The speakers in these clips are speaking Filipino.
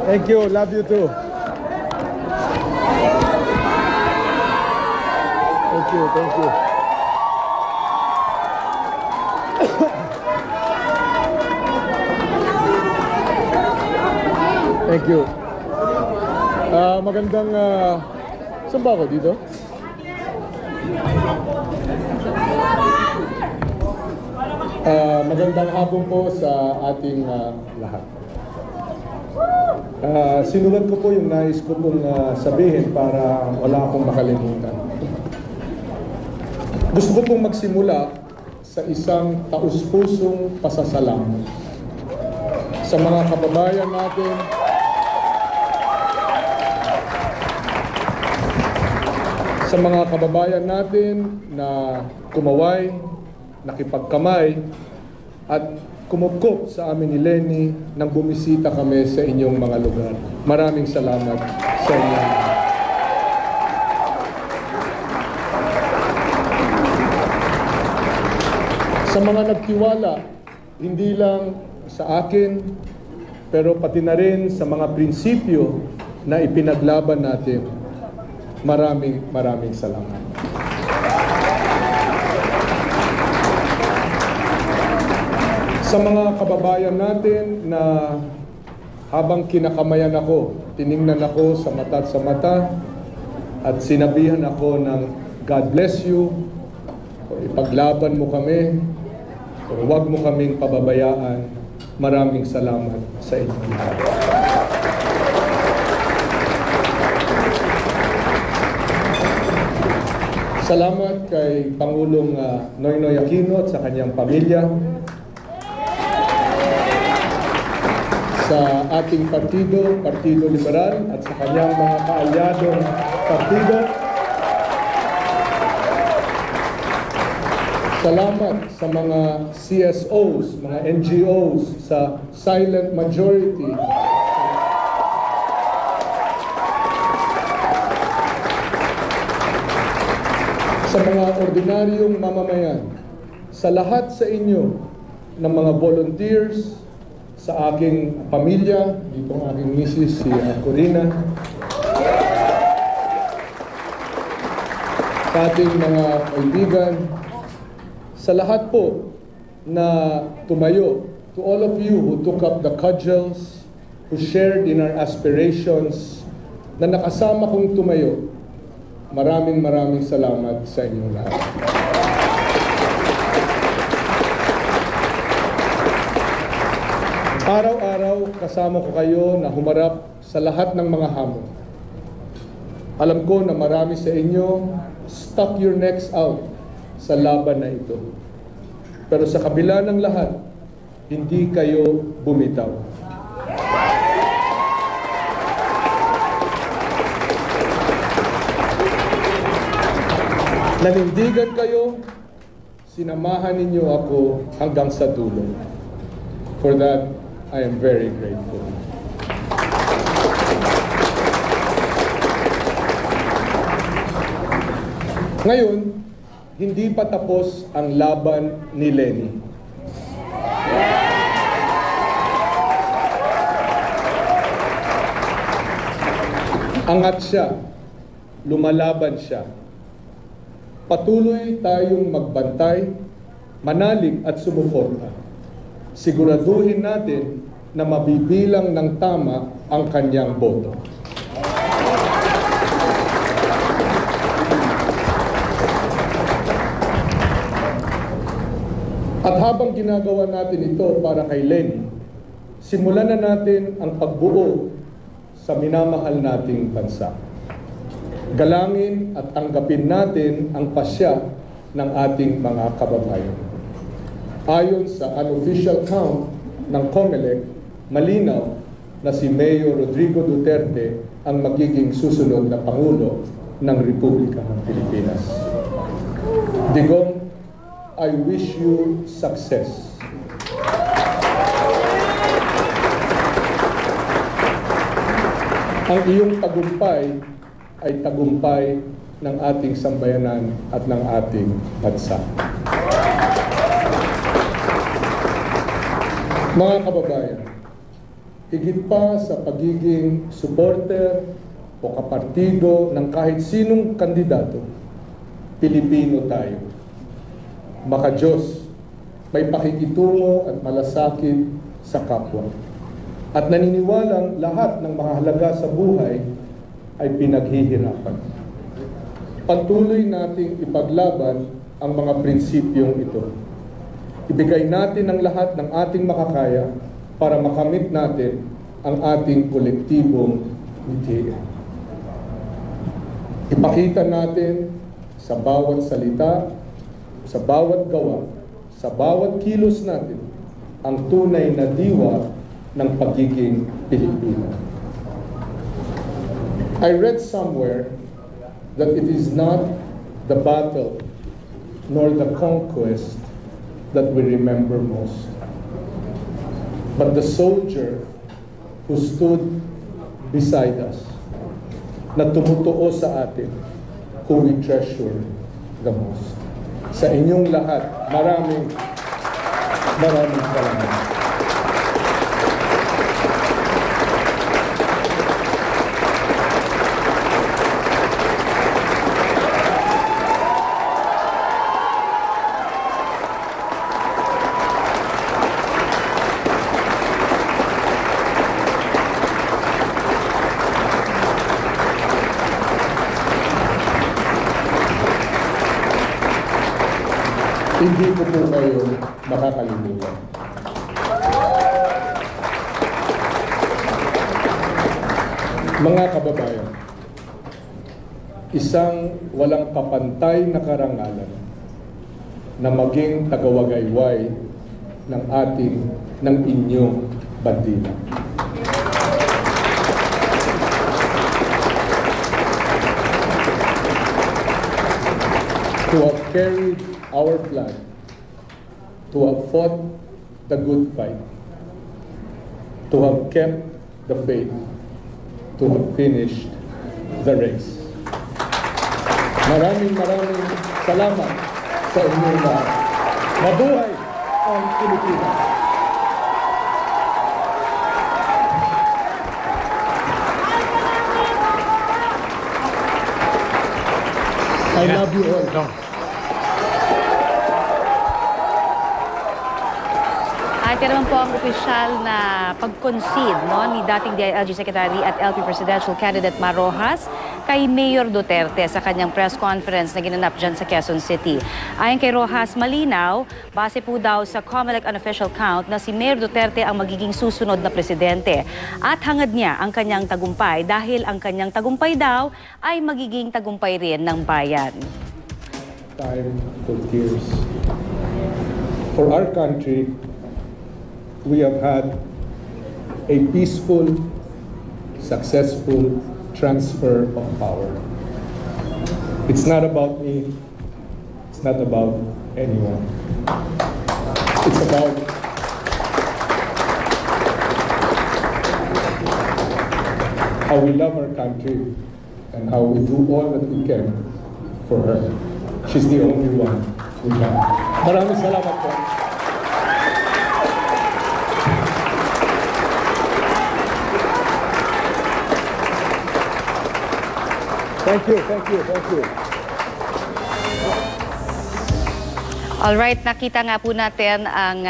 Thank you. Love you too. Thank you. Thank you. Thank you. Magandang... saan ba ako dito? Magandang hapon po sa ating lahat. Sinulat ko po yung nais ko pong sabihin para wala akong makalimutan. Gusto ko pong magsimula sa isang taus-pusong pasasalamat sa mga kababayan natin na kumaway, nakipagkamay at kumupkop sa amin ni Lenny nang bumisita kami sa inyong mga lugar. Maraming salamat sa inyo. Sa mga nagtiwala, hindi lang sa akin, pero pati na rin sa mga prinsipyo na ipinaglaban natin. Maraming salamat. Sa mga kababayan natin na habang kinakamayan ako, tiningnan ako sa mata at sinabihan ako ng God bless you, o ipaglaban mo kami, o huwag mo kaming pababayaan. Maraming salamat sa inyo. Salamat kay Pangulong Noynoy Aquino at sa kanyang pamilya, sa ating partido, Partido Liberal, at sa kanyang mga kaalyadong partido. Salamat sa mga CSOs, mga NGOs, sa silent majority. Sa mga ordinaryong mamamayan, sa lahat sa inyo ng mga volunteers, sa aking pamilya, dito ang aking misis, si Corina, sa ating mga kaibigan, sa lahat po na tumayo, to all of you who took up the cudgels, who shared in our aspirations, na nakasama kong tumayo, maraming salamat sa inyong lahat. Araw-araw kasama ko kayo na humarap sa lahat ng mga hamon. Alam ko na marami sa inyo stuck your necks out sa laban na ito. Pero sa kabila ng lahat, hindi kayo bumitaw. Nanindigan kayo, sinamahan ninyo ako hanggang sa dulo. For that, I am very grateful. Ngayon, hindi pa tapos ang laban ni Lenny. Angat siya, lumalaban siya. Patuloy tayong magbantay, manalig at sumuporta. Siguraduhin natin na mabibilang ng tama ang kanyang boto. At habang ginagawa natin ito para kay Lenny, simulan na natin ang pagbuo sa minamahal nating bansa. Galangin at tanggapin natin ang pasya ng ating mga kababayan. Ayon sa unofficial count ng COMELEC, malinaw na si Mayor Rodrigo Duterte ang magiging susunod na Pangulo ng Republika ng Pilipinas. Digong, I wish you success. Ang iyong tagumpay ay tagumpay ng ating sambayanan at ng ating bansa. Mga kababayan, higit pa sa pagiging supporter o kapartido ng kahit sinong kandidato, Pilipino tayo. Maka-Diyos, may pakikitungo at malasakit sa kapwa. At naniniwalang lahat ng mahalaga sa buhay ay pinaghihirapan. Patuloy nating ipaglaban ang mga prinsipyong ito. Ibigay natin ang lahat ng ating makakaya para makamit natin ang ating kolektibong mithiin. Ipakita natin sa bawat salita, sa bawat gawa, sa bawat kilos natin ang tunay na diwa ng pagiging Pilipino. I read somewhere that it is not the battle nor the conquest that we remember most, but the soldier who stood beside us, na tumutuo sa atin, who we treasure the most. Sa inyong lahat, maraming salamat. Hindi ko po kayo makakalimutan. Mga kababayan, isang walang kapantay na karangalan na maging tagawagayway ng inyong bandila. To have carried our flag, to have fought the good fight, to have kept the faith, to have finished the race. Maraming salamat sa inyong lahat. Mabuhay ang Pilipinas! I love you all. No. At yan naman po ang opisyal na pag-concede ni dating DILG Secretary at LP Presidential Candidate Mar Roxas kay Mayor Duterte sa kanyang press conference na ginanap dyan sa Quezon City. Ayon kay Roxas, malinaw, base po daw sa COMELEC unofficial count na si Mayor Duterte ang magiging susunod na presidente. At hangad niya ang kanyang tagumpay dahil ang kanyang tagumpay daw ay magiging tagumpay rin ng bayan. Time for tears. For our country, we have had a peaceful, successful transfer of power. It's not about me. It's not about anyone. It's about how we love our country and how we do all that we can for her. She's the only one we have. Maraming salamat po. Thank you. Alright, nakita nga po natin ang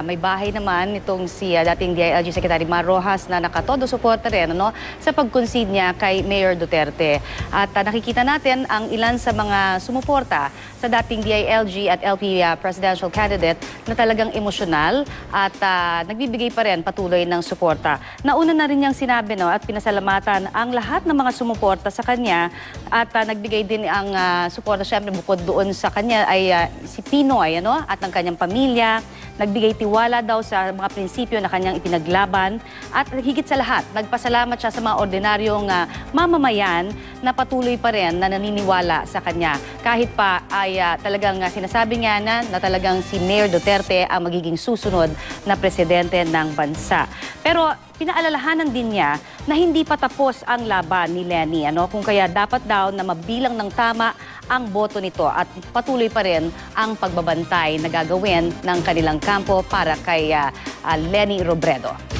may bahay naman nitong si dating DILG Secretary Mar Roxas na nakatodo suporta rin sa pag-concede niya kay Mayor Duterte. At nakikita natin ang ilan sa mga sumuporta sa dating DILG at LP Presidential Candidate na talagang emosyonal at nagbibigay pa rin patuloy ng suporta. Nauna na rin niyang sinabi at pinasalamatan ang lahat ng mga sumuporta sa kanya at nagbigay din ang suporta syempre bukod doon sa kanya ay si Pinoy at ng kanyang pamilya. Nagbigay tiwala daw sa mga prinsipyo na kanyang ipinaglaban at higit sa lahat, nagpasalamat siya sa mga ordinaryong mamamayan na patuloy pa rin na naniniwala sa kanya. Kahit pa ay talagang sinasabi niya na talagang si Mayor Duterte ang magiging susunod na presidente ng bansa. Pero pinaalalahanan din niya na hindi pa tapos ang laban ni Leni. Kung kaya dapat daw na mabilang ng tama ang boto nito at patuloy pa rin ang pagbabantay na gagawin ng kanilang kampo para kay Leni Robredo.